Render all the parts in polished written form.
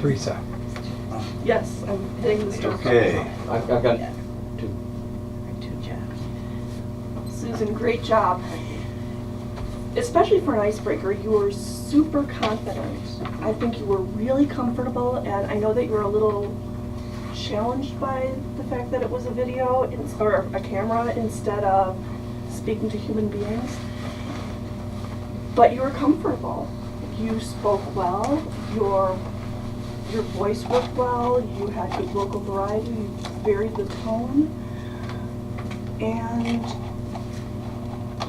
Teresa. Yes, I'm hitting the store. Okay. I've got two. Susan, great job. Especially for an icebreaker, you were super confident. I think you were really comfortable, and I know that you were a little challenged by the fact that it was a video or a camera instead of speaking to human beings. But you were comfortable. You spoke well. Your voice worked well. You had good vocal variety. You varied the tone, and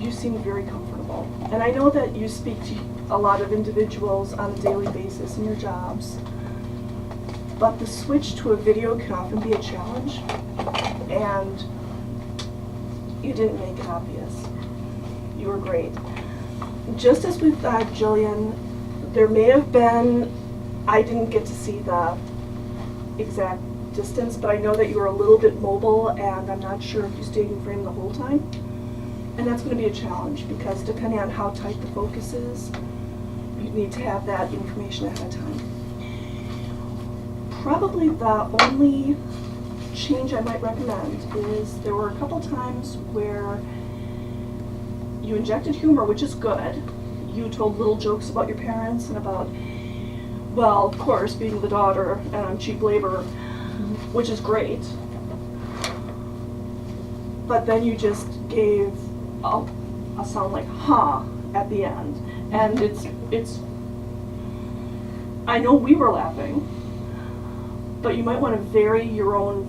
you seemed very comfortable. And I know that you speak to a lot of individuals on a daily basis in your jobs, but the switch to a video can often be a challenge, and you didn't make it obvious. You were great. Just as with Jillian, there may have been, I didn't get to see the exact distance, but I know that you were a little bit mobile, and I'm not sure if you stayed in frame the whole time. And that's going to be a challenge, because depending on how tight the focus is, you need to have that information ahead of time. Probably the only change I might recommend is there were a couple times where you injected humor, which is good. You told little jokes about your parents and about, well, of course, being the daughter and cheap labor, which is great. But then you just gave a sound like "ha" at the end, and it's. I know we were laughing, but you might want to vary your own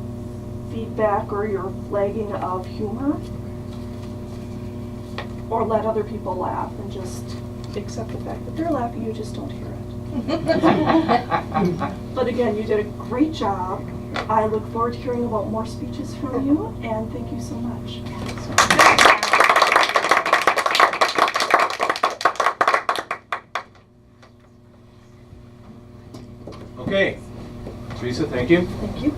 feedback or your flagging of humor, or let other people laugh and just accept the fact that they're laughing. You just don't hear it. But again, you did a great job. I look forward to hearing about more speeches from you, and thank you so much. Okay. Teresa, thank you. Thank you.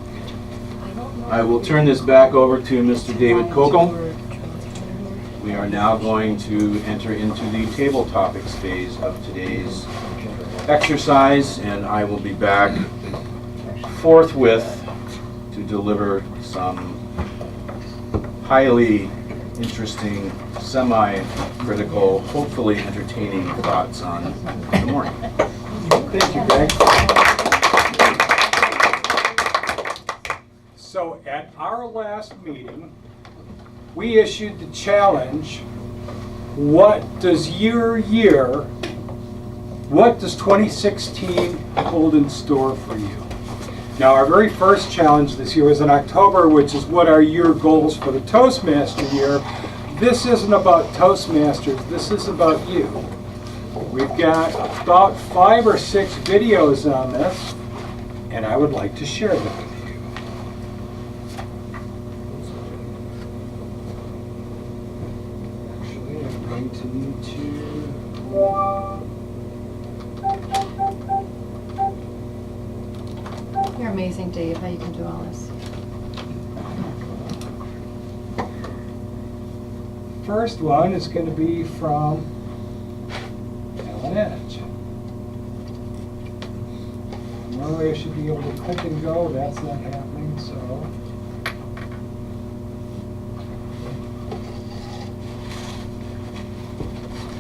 I will turn this back over to Mr. David Kokel. We are now going to enter into the table topics phase of today's exercise, and I will be back forthwith to deliver some highly interesting, semi-critical, hopefully entertaining thoughts on the morning. Thank you, Greg. So at our last meeting, we issued the challenge, what does 2016 hold in store for you? Now, our very first challenge this year was in October, which is what are your goals for the Toastmaster year. This isn't about Toastmasters, this is about you. We've got about 5 or 6 videos on this, and I would like to share them with you. Actually, I'm going to need to... You're amazing, Dave, how you can do all this. First one is going to be from Ellen Edge. Normally I should be able to click and go, that's not happening, so.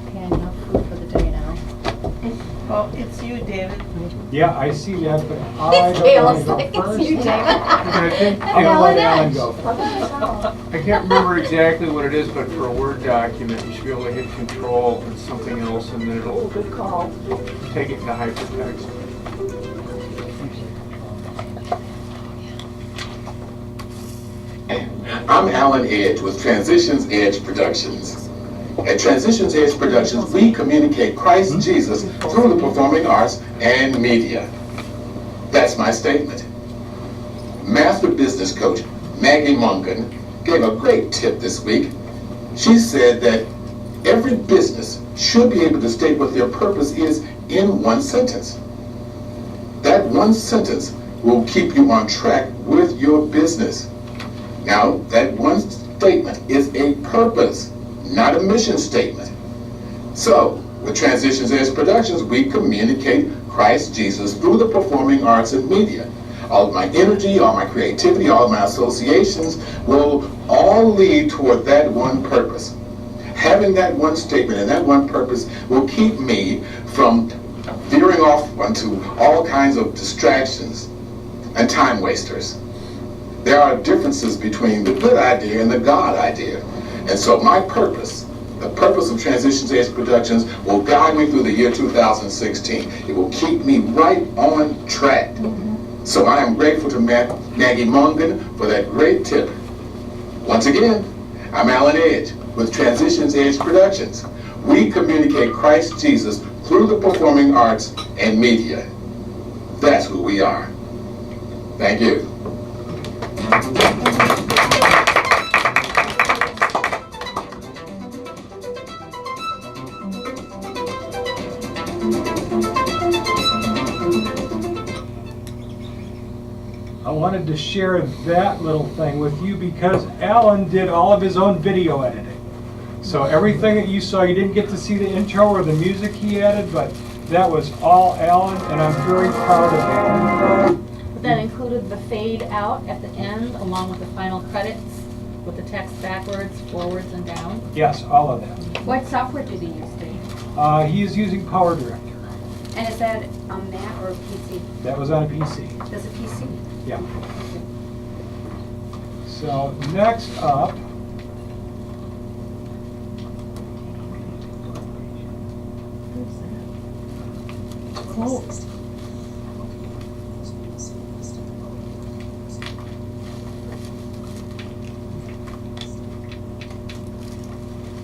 Okay, enough food for the day now. Well, it's you, David. Yeah, I see that, but I don't Kayla's want like, to go it's first. you, David. I think I'm going to let Ellen go first. I can't remember exactly what it is, but for a Word document, you should be able to hit Control and something else, and then it'll Good call. take it into hypertext. I'm Alan Edge with Transitions Edge Productions. At Transitions Edge Productions, we communicate Christ Jesus through the performing arts and media. That's my statement. Master business coach Maggie Mungan gave a great tip this week. She said that every business should be able to state what their purpose is in one sentence. That one sentence will keep you on track with your business. Now, that one statement is a purpose, not a mission statement. So, with Transitions Edge Productions, we communicate Christ Jesus through the performing arts and media. All of my energy, all my creativity, all of my associations will all lead toward that one purpose. Having that one statement and that one purpose will keep me from veering off onto all kinds of distractions and time wasters. There are differences between the good idea and the God idea. And so my purpose, the purpose of Transitions Edge Productions, will guide me through the year 2016. It will keep me right on track. So I am grateful to Maggie Mongan for that great tip. Once again, I'm Alan Edge with Transitions Edge Productions. We communicate Christ Jesus through the performing arts and media. That's who we are. Thank you. I wanted to share that little thing with you because Alan did all of his own video editing. So everything that you saw, you didn't get to see the intro or the music he added, but that was all Alan, and I'm very proud of Alan. That included the fade out at the end, along with the final credits, with the text backwards, forwards, and down. Yes, all of that. What software did he use, Dave? He is using Power Director. And is that a Mac or a PC? That was on a PC. Does a PC? Yeah. So next up, Oh.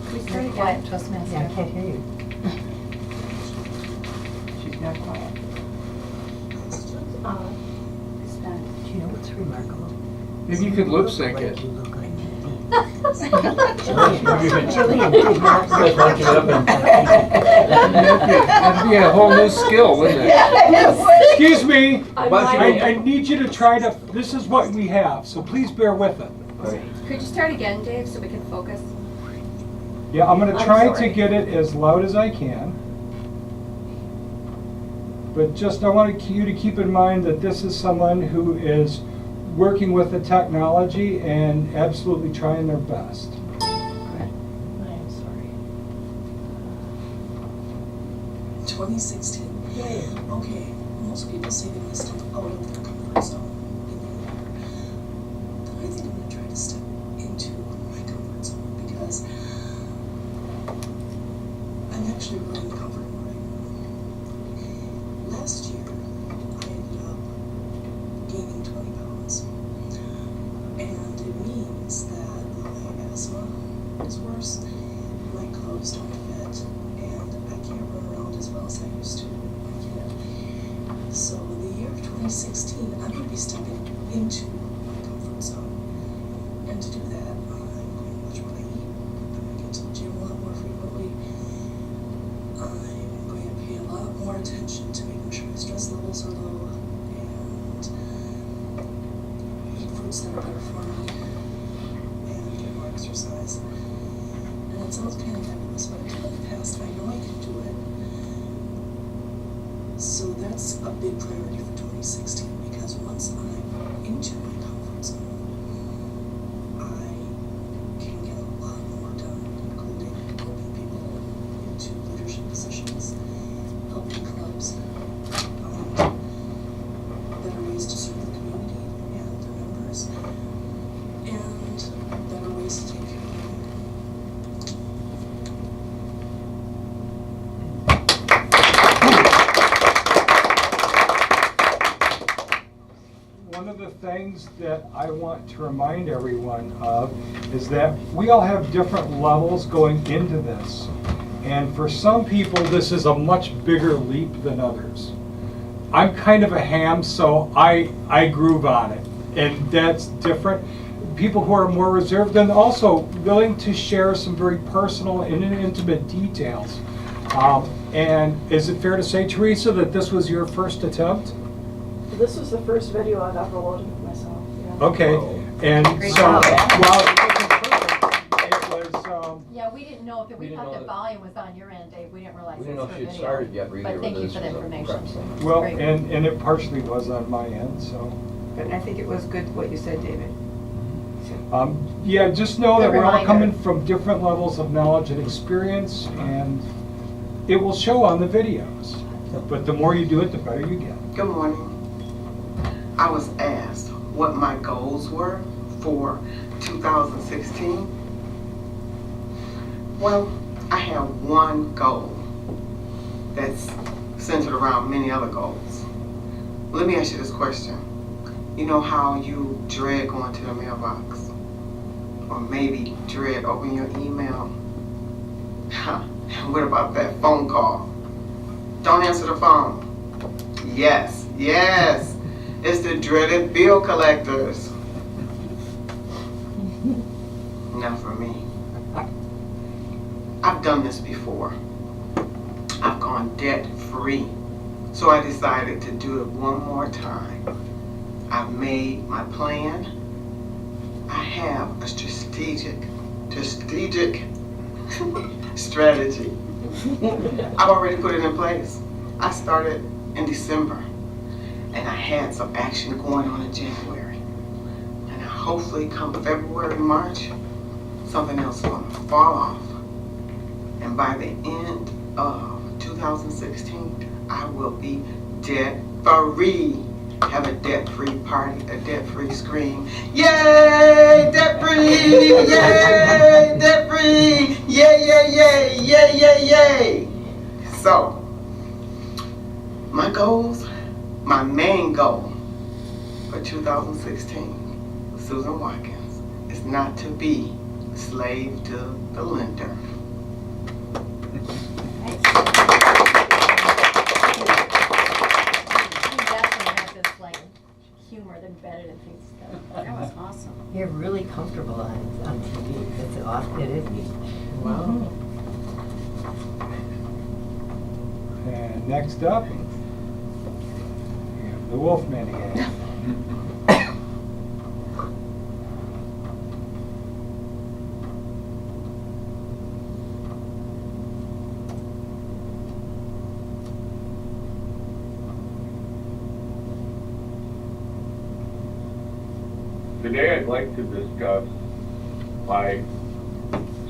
Please start again. Toastmaster. Yeah, I can't hear you. She's not quiet. Do you know what's remarkable? Maybe you could lip sync it. You look like Jillian did not look like it up and That'd be a whole new skill, wouldn't it? excuse me, I'm I need you to try to, this is what we have, so please bear with it. Could you start again, Dave, so we can focus? Yeah, I'm gonna I'm try to sorry. get it as loud as I can. But just, I want you to keep in mind that this is someone who is working with the technology and absolutely trying their best. I am sorry. 2016. Okay, most people say they want to step out of their comfort zone in the year. But I think I'm going to try to step into my comfort zone because I'm actually really in comfort right now. Last year, I ended up gaining 20 pounds. And it means that my asthma is worse, my clothes don't fit, and I can't run around as well as I used to. So the year of 2016, I'm going to be stepping into my comfort zone. And to do that, I'm going to watch what I eat. I'm going to get to the gym a lot more frequently. I'm going to pay a lot more attention to making sure my stress levels are low and eat foods that are better for me and get more exercise. And it sounds kind of nebulous, but I've done it in the past. I know I can do it. So that's a big priority for 2016 because once I'm into my comfort zone, I can get a lot more done, including helping people into leadership positions, helping clubs, better ways to serve the community and their members, and better ways to take care of them. One of the things that I want to remind everyone of is that we all have different levels going into this. And for some people, this is a much bigger leap than others. I'm kind of a ham, so I groove on it. And that's different. People who are more reserved and also willing to share some very personal and intimate details. And is it fair to say, Teresa, that this was your first attempt? This was the first video I've ever loaded myself. Yeah. Okay, and Great so, job. while it wasn't perfect, it was, Yeah, we didn't know if, we didn't thought know the that. volume was on your end, Dave. We didn't realize We it didn't know was if for she had video. started yet, But thank you for the information. Well, Great. and it partially was on my end, so. But I think it was good what you said, David. Yeah, just know Good that we're all reminder. coming from different levels of knowledge and experience, and it will show on the videos. But the more you do it, the better you get. Good morning. I was asked what my goals were for 2016. Well, I have one goal that's centered around many other goals. Let me ask you this question. You know how you dread going to the mailbox? Or maybe dread opening your email? What about that phone call? Don't answer the phone. Yes, yes. It's the dreaded bill collectors. Not for me. I've done this before. I've gone debt free. So I decided to do it one more time. I've made my plan. I have a strategic strategy. I've already put it in place. I started in December, and I had some action going on in January. And hopefully come February, March, something else is going to fall off. And by the end of 2016, I will be debt-free. Have a debt-free party, a debt-free scream. Yay, debt-free! Yay, debt-free! Yay, yay, yay, yay, yay, yay! So, my goals, my main goal for 2016, Susan Watkins, is not to be a slave to the lender. Humor embedded in things. That was awesome. You're really comfortable on TV. It's awesome. It is neat. Wow. And next up, we have the Wolfman again. Today I'd like to discuss my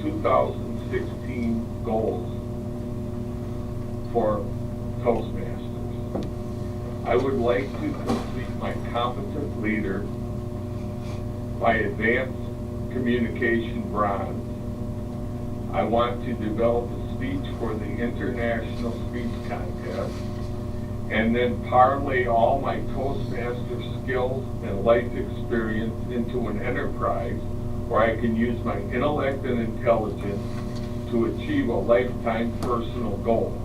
2016 goals for Toastmasters. I would like to complete my competent leader, my advanced communication bronze. I want to develop a speech for the International Speech Contest, and then parlay all my Toastmaster skills and life experience into an enterprise where I can use my intellect and intelligence to achieve a lifetime personal goal.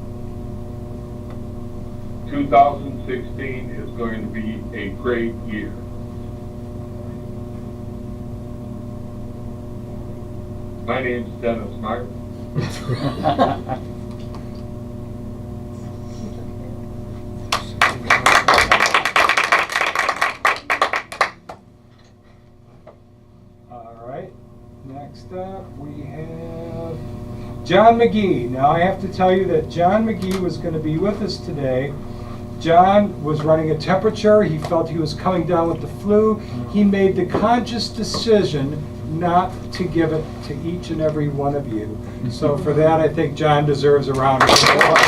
2016 is going to be a great year. My name's Dennis Martin. Next up, we have John McGee. Now, I have to tell you that John McGee was going to be with us today. John was running a temperature. He felt he was coming down with the flu. He made the conscious decision not to give it to each and every one of you. So for that, I think John deserves a round of applause.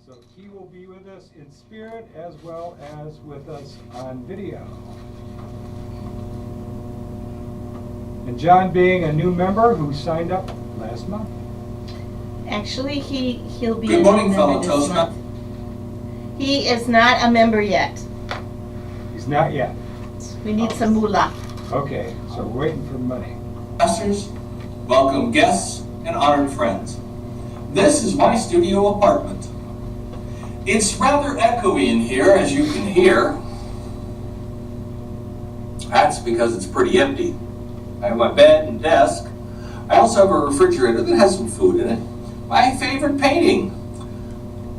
So he will be with us in spirit as well as with us on video. And John being a new member who signed up last month. Actually, he'll be Good a morning, member fellow this Toastmasters. month. He is not a member yet. He's not yet. We need some moolah. Okay, so we're waiting for money. Masters, welcome guests and honored friends. This is my studio apartment. It's rather echoey in here, as you can hear. That's because it's pretty empty. I have my bed and desk. I also have a refrigerator that has some food in it. My favorite painting.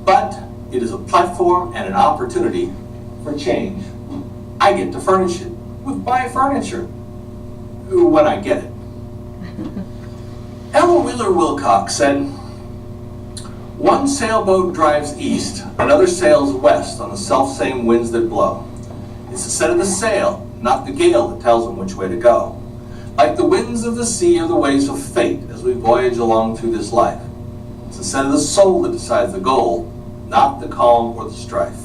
But it is a platform and an opportunity for change. I get to furnish it with my furniture when I get it. Ella Wheeler Wilcox said, "One sailboat drives east, another sails west on the self-same winds that blow. It's the set of the sail, not the gale, that tells them which way to go. Like the winds of the sea are the waves of fate as we voyage along through this life. It's the set of the soul that decides the goal, not the calm or the strife."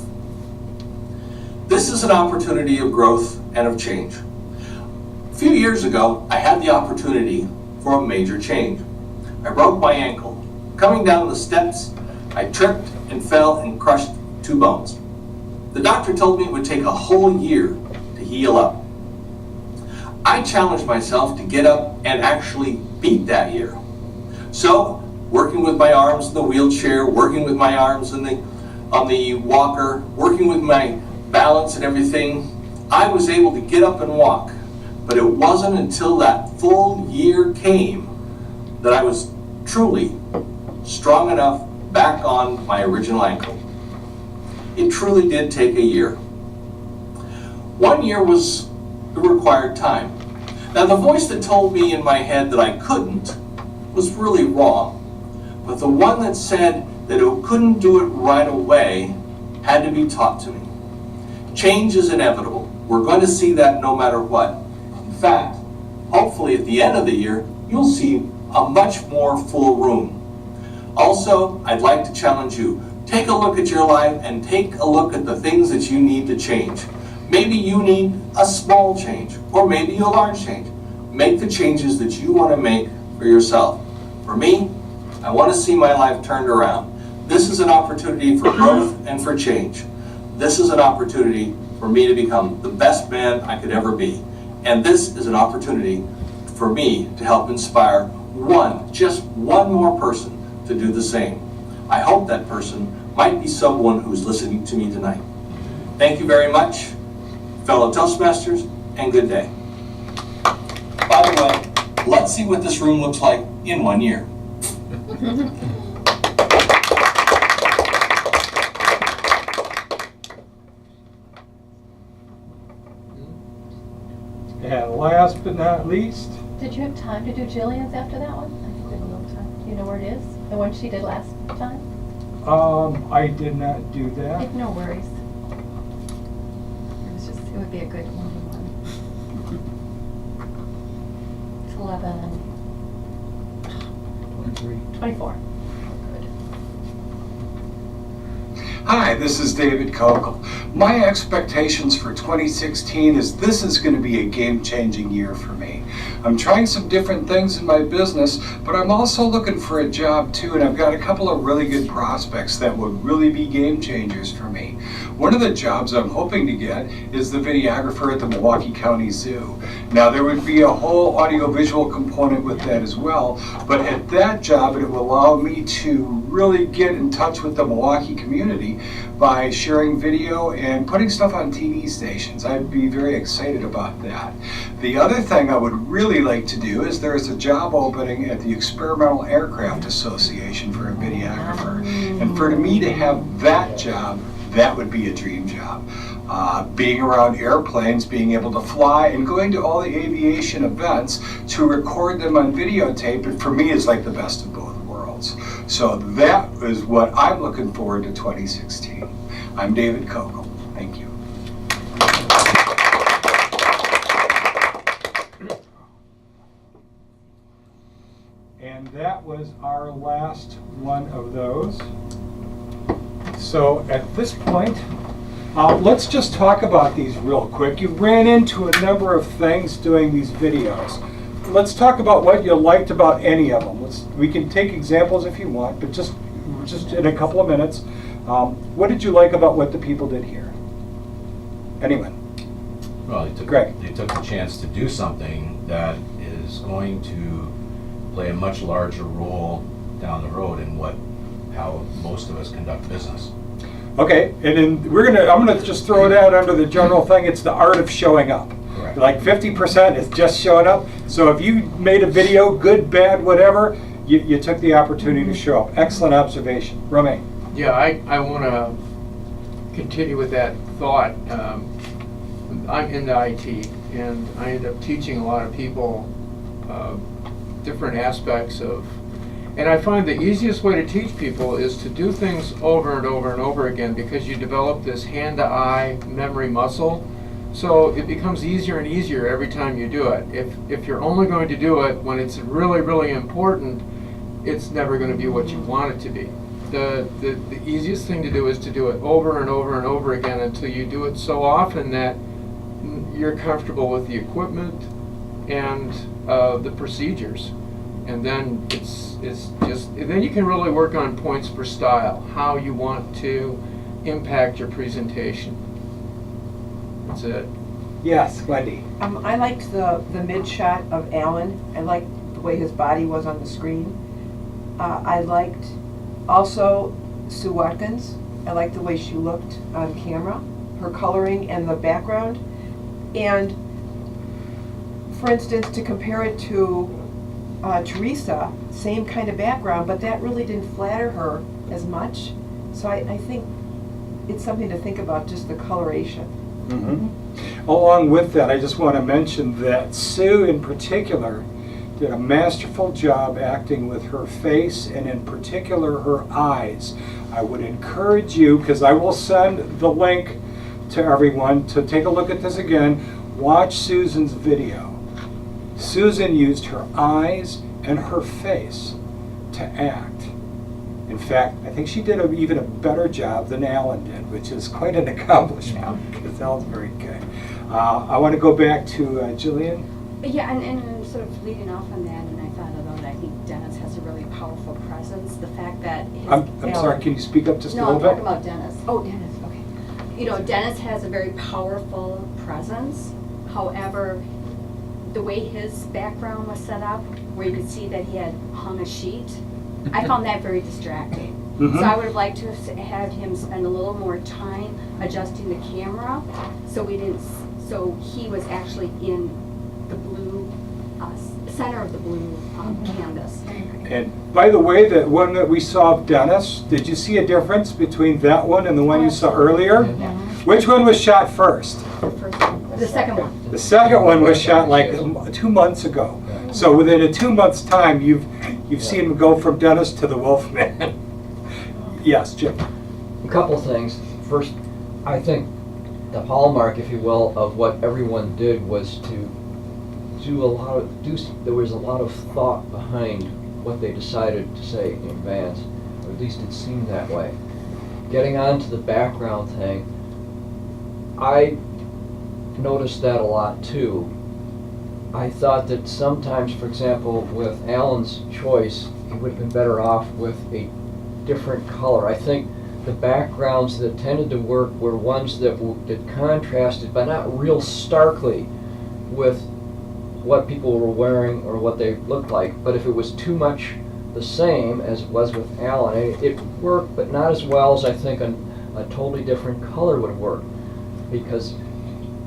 This is an opportunity of growth and of change. A few years ago, I had the opportunity for a major change. I broke my ankle. Coming down the steps, I tripped and fell and crushed 2 bones. The doctor told me it would take a whole year to heal up. I challenged myself to get up and actually beat that year. So, working with my arms in the wheelchair, working with my arms on the walker, working with my balance and everything, I was able to get up and walk. But it wasn't until that full year came that I was truly strong enough back on my original ankle. It truly did take a year. 1 year was the required time. Now, the voice that told me in my head that I couldn't was really wrong, but the one that said that I couldn't do it right away had to be taught to me. Change is inevitable. We're going to see that no matter what. In fact, hopefully at the end of the year, you'll see a much more full room. Also, I'd like to challenge you. Take a look at your life and take a look at the things that you need to change. Maybe you need a small change, or maybe a large change. Make the changes that you want to make for yourself. For me, I want to see my life turned around. This is an opportunity for growth and for change. This is an opportunity for me to become the best man I could ever be. And this is an opportunity for me to help inspire just one more person to do the same. I hope that person might be someone who's listening to me tonight. Thank you very much, fellow Toastmasters, and good day. By the way, let's see what this room looks like in 1 year. And last but not least, Did you have time to do Jillian's after that one? I think we have a little time. Do you know where it is? The one she did last time? I did not do that. No worries. It would be a good one. It's 11. 24. Hi, this is David Kokel. My expectations for 2016 is this is going to be a game-changing year for me. I'm trying some different things in my business, but I'm also looking for a job too, and I've got a couple of really good prospects that would really be game changers for me. One of the jobs I'm hoping to get is the videographer at the Milwaukee County Zoo. Now, there would be a whole audiovisual component with that as well, but at that job it will allow me to really get in touch with the Milwaukee community by sharing video and putting stuff on TV stations. I'd be very excited about that. The other thing I would really like to do is there's a job opening at the Experimental Aircraft Association for a videographer. And for me to have that job, that would be a dream job. Being around airplanes, being able to fly, and going to all the aviation events to record them on videotape, it for me is like the best of both worlds. So that is what I'm looking forward to 2016. I'm David Kokel. Thank you. And that was our last one of those. So at this point, let's just talk about these real quick. You ran into a number of things doing these videos. Let's talk about what you liked about any of them. We can take examples if you want, but just in a couple of minutes. What did you like about what the people did here? Anyone? Well, they took the chance to do something that is going to play a much larger role down the road in how most of us conduct business. Okay, and then I'm gonna just throw it out under the general thing. It's the art of showing up. Correct. Like 50% is just showing up. So if you made a video, good, bad, whatever, you took the opportunity to show up. Excellent observation, Romain. Yeah, I want to continue with that thought. I'm into IT, and I end up teaching a lot of people different aspects of, and I find the easiest way to teach people is to do things over and over and over again, because you develop this hand-to-eye memory muscle. So it becomes easier and easier every time you do it. If you're only going to do it when it's really, really important, it's never going to be what you want it to be. The easiest thing to do is to do it over and over and over again until you do it so often that you're comfortable with the equipment and the procedures. And then it's just, then you can really work on points for style, how you want to impact your presentation. That's it. Yes, Wendy. I liked the mid shot of Alan. I liked the way his body was on the screen. I liked also Sue Watkins. I liked the way she looked on camera, her coloring and the background. And for instance, to compare it to Teresa, same kind of background, but that really didn't flatter her as much. So I think it's something to think about, just the coloration. Mm-hmm. Along with that, I just want to mention that Sue in particular did a masterful job acting with her face and in particular her eyes. I would encourage you, because I will send the link to everyone to take a look at this again, watch Susan's video. Susan used her eyes and her face to act. In fact, I think she did even a better job than Alan did, which is quite an accomplishment, because Alan's very good. I want to go back to Jillian. Yeah, and sort of leading off on that, and I thought about it, I think Dennis has a really powerful presence. The fact that his... I'm sorry, can you speak up just a little bit? No, I'm talking about Dennis. Oh, Dennis, okay. You know, Dennis has a very powerful presence. However, the way his background was set up, where you could see that he had hung a sheet, I found that very distracting. Mm-hmm. So I would have liked to have had him spend a little more time adjusting the camera, so so he was actually in the blue, center of the blue canvas. And by the way, the one that we saw of Dennis, did you see a difference between that one and the one you saw earlier? Yeah. Which one was shot first? The first one. The second one. The second one was shot like 2 months ago. So within a 2 months' time, you've seen him go from Dennis to the Wolfman. Yes, Jim. A couple things. First, I think the hallmark, if you will, of what everyone did was to there was a lot of thought behind what they decided to say in advance, or at least it seemed that way. Getting on to the background thing, I noticed that a lot too. I thought that sometimes, for example, with Alan's choice, he would have been better off with a different color. I think the backgrounds that tended to work were ones that contrasted, but not real starkly, with what people were wearing or what they looked like. But if it was too much the same as it was with Alan, it worked, but not as well as I think a totally different color would work. Because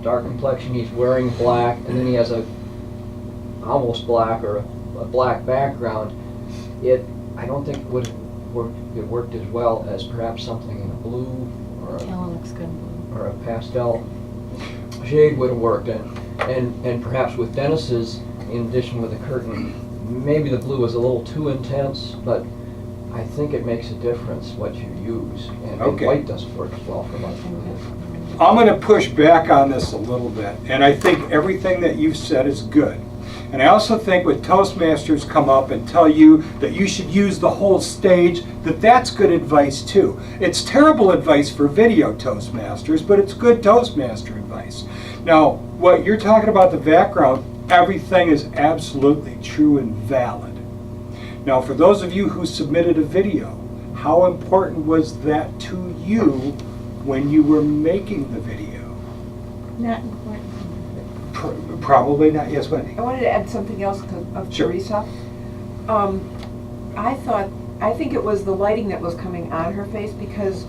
dark complexion, he's wearing black, and then he has a almost black or a black background. I don't think it worked as well as perhaps something in a blue or Alan looks good in blue. or a pastel shade would have worked. And perhaps with Dennis's, in addition with the curtain, maybe the blue is a little too intense, but I think it makes a difference what you use. And white doesn't work as well for much of it. I'm going to push back on this a little bit, and I think everything that you've said is good. And I also think when Toastmasters come up and tell you that you should use the whole stage, that's good advice too. It's terrible advice for video Toastmasters, but it's good Toastmaster advice. Now, what you're talking about, the background, everything is absolutely true and valid. Now, for those of you who submitted a video, how important was that to you when you were making the video? Not important. Probably not. Yes, Wendy. I wanted to add something else of Sure. Teresa. I think it was the lighting that was coming on her face, because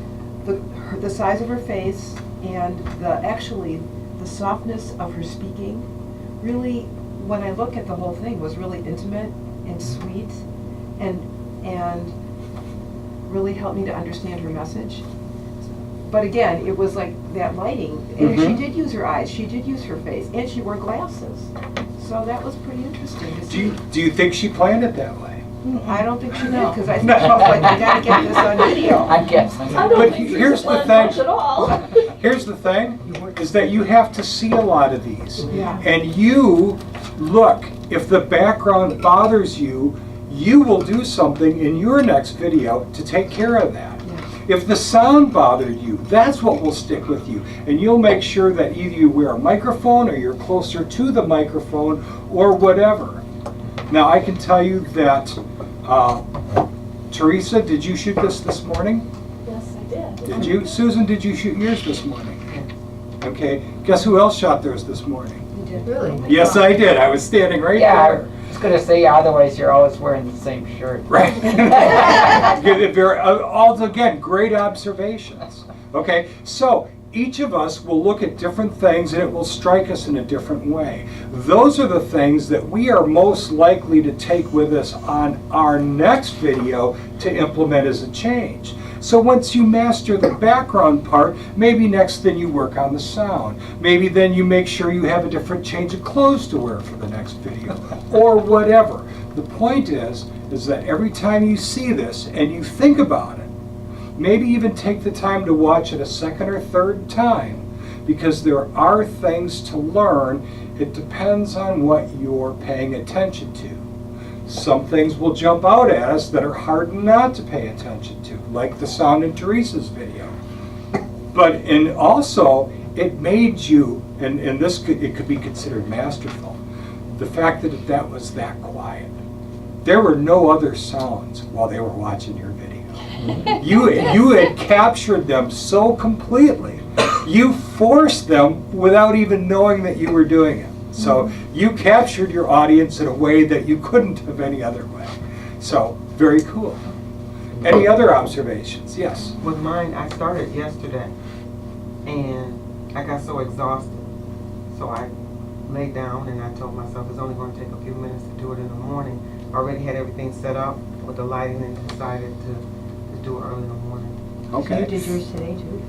the size of her face and the softness of her speaking really, when I look at the whole thing, was really intimate and sweet and really helped me to understand her message. But again, it was like that lighting, and she did use her eyes, she did use her face, and she wore glasses. So that was pretty interesting to see. Do you think she planned it that way? I don't think she did, because I think she was like, we gotta get this on video. I'm guessing. But here's the thing. At all. Here's the thing, is that you have to see a lot of these. Yeah. And you, look, if the background bothers you, you will do something in your next video to take care of that. If the sound bothered you, that's what will stick with you. And you'll make sure that either you wear a microphone or you're closer to the microphone or whatever. Now, I can tell you that, Teresa, did you shoot this morning? Yes, I did. Did you? Susan, did you shoot yours this morning? Okay. Guess who else shot theirs this morning? Really? Yes, I did. I was standing right Yeah, there. I was gonna say, otherwise you're always wearing the same shirt. Right. All again, great observations. Okay, so each of us will look at different things and it will strike us in a different way. Those are the things that we are most likely to take with us on our next video to implement as a change. So once you master the background part, maybe next then you work on the sound. Maybe then you make sure you have a different change of clothes to wear for the next video, or whatever. The point is that every time you see this and you think about it, maybe even take the time to watch it a second or third time, because there are things to learn. It depends on what you're paying attention to. Some things will jump out at us that are hard not to pay attention to, like the sound in Teresa's video. And also, it made you, and it could be considered masterful, the fact that that was that quiet. There were no other sounds while they were watching your video. You had captured them so completely. You forced them without even knowing that you were doing it. So you captured your audience in a way that you couldn't have any other way. So, very cool. Any other observations? Yes? With mine, I started yesterday, and I got so exhausted. So I laid down and I told myself it's only going to take a few minutes to do it in the morning. I already had everything set up with the lighting and decided to do it early in the morning. Okay. You did yours today too?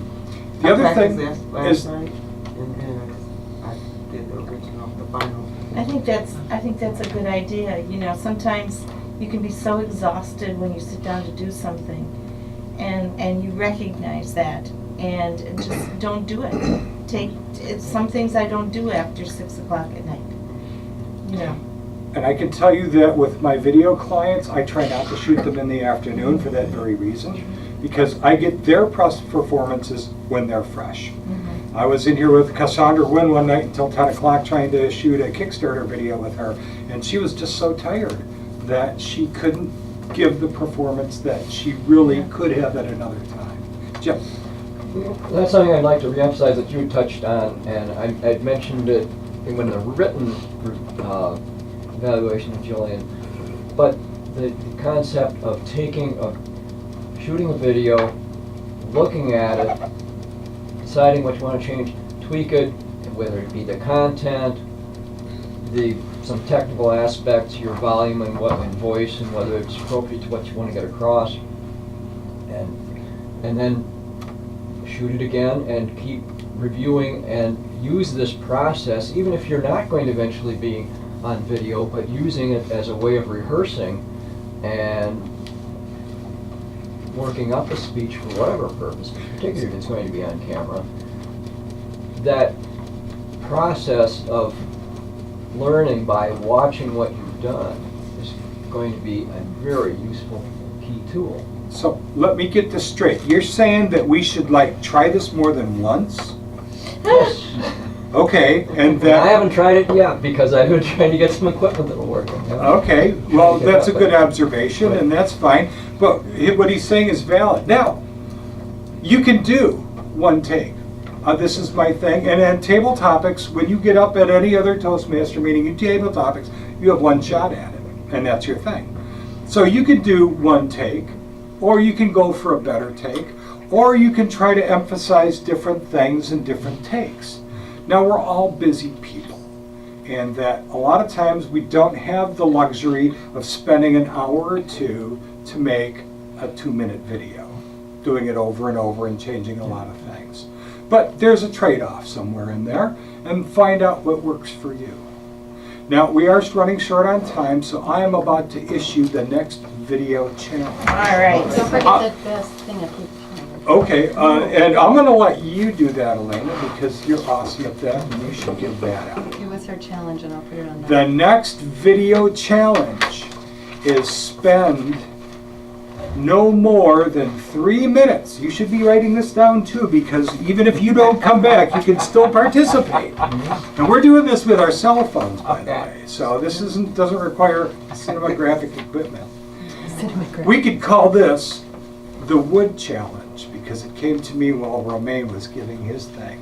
The other I thing practiced is, last night, and then I did the original, the final. I think that's a good idea. You know, sometimes you can be so exhausted when you sit down to do something, and you recognize that, and just don't do it. Some things I don't do after 6 o'clock at night. You know. and I can tell you that with my video clients, I try not to shoot them in the afternoon for that very reason, because I get their performances when they're fresh. I was in here with Cassandra Wynn one night until 10 o'clock trying to shoot a Kickstarter video with her, and she was just so tired that she couldn't give the performance that she really could have at another time. Jim? That's something I'd like to reemphasize that you touched on, and I'd mentioned it in the written evaluation of Jillian, but the concept of shooting a video, looking at it, deciding what you want to change, tweak it, whether it be the content, some technical aspects, your volume and voice, and whether it's appropriate to what you want to get across, and then shoot it again and keep reviewing and use this process, even if you're not going to eventually be on video, but using it as a way of rehearsing and working up a speech for whatever purpose, particularly if it's going to be on camera. That process of learning by watching what you've done is going to be a very useful key tool. So let me get this straight. You're saying that we should try this more than once? Yes. Okay, and that... I haven't tried it yet because I've been trying to get some equipment that'll work. Okay, well, that's a good observation, and that's fine. But what he's saying is valid. Now, you can do one take. This is my thing. And at Table Topics, when you get up at any other Toastmaster meeting in Table Topics, you have one shot at it, and that's your thing. So you can do one take, or you can go for a better take, or you can try to emphasize different things in different takes. Now, we're all busy people, and that a lot of times we don't have the luxury of spending an hour or two to make a 2-minute video, doing it over and over and changing a lot of things. But there's a trade-off somewhere in there, and find out what works for you. Now, we are running short on time, so I am about to issue the next video challenge. All right. Don't forget that best thing I keep. Okay, and I'm going to let you do that, Elena, because you're awesome at that, and you should give that out. It was her challenge, and I'll put it on that. The next video challenge is spend no more than 3 minutes. You should be writing this down too, because even if you don't come back, you can still participate. And we're doing this with our cell phones, by the way, so this doesn't require cinematographic equipment. We could call this the wood challenge, because it came to me while Romain was giving his thing.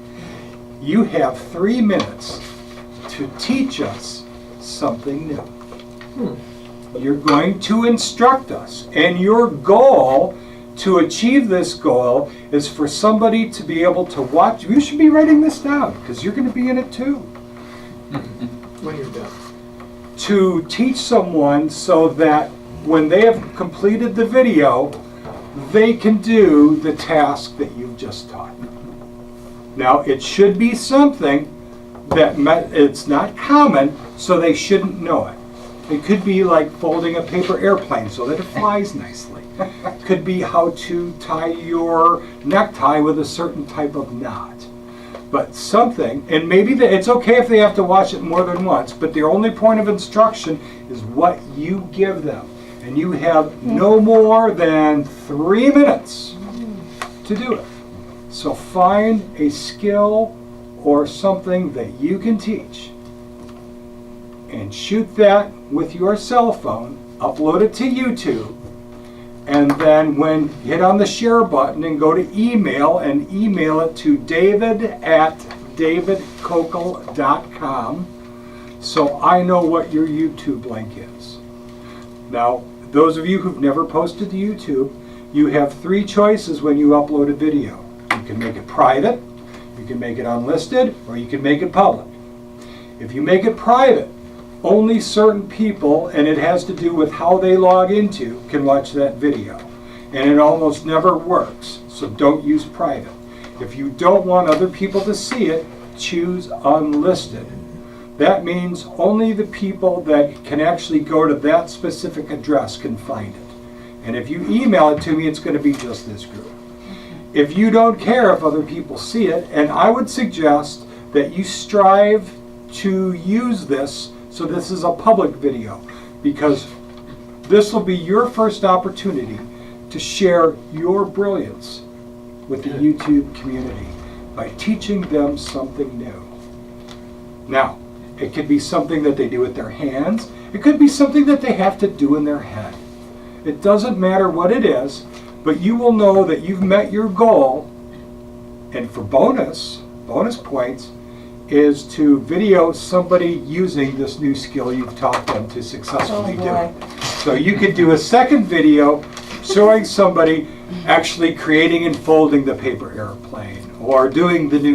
You have 3 minutes to teach us something new. You're going to instruct us, and your goal to achieve this goal is for somebody to be able to watch. You should be writing this down, because you're going to be in it too. When you're done. To teach someone so that when they have completed the video, they can do the task that you've just taught. Now, it should be something that it's not common, so they shouldn't know it. It could be like folding a paper airplane so that it flies nicely. It could be how to tie your necktie with a certain type of knot. But something, and maybe it's okay if they have to watch it more than once, but the only point of instruction is what you give them. And you have no more than 3 minutes to do it. So find a skill or something that you can teach and shoot that with your cell phone, upload it to YouTube, and then when you hit on the share button and go to email and email it to david@davidkokel.com so I know what your YouTube link is. Now, those of you who've never posted to YouTube, you have 3 choices when you upload a video. You can make it private, you can make it unlisted, or you can make it public. If you make it private, only certain people, and it has to do with how they log into, can watch that video. And it almost never works, so don't use private. If you don't want other people to see it, choose unlisted. That means only the people that can actually go to that specific address can find it. And if you email it to me, it's going to be just this group. If you don't care if other people see it, and I would suggest that you strive to use this so this is a public video, because this will be your first opportunity to share your brilliance with the YouTube community by teaching them something new. Now, it could be something that they do with their hands. It could be something that they have to do in their head. It doesn't matter what it is, but you will know that you've met your goal. And for bonus points, is to video somebody using this new skill you've taught them to successfully do it. So you could do a second video showing somebody actually creating and folding the paper airplane, or doing the new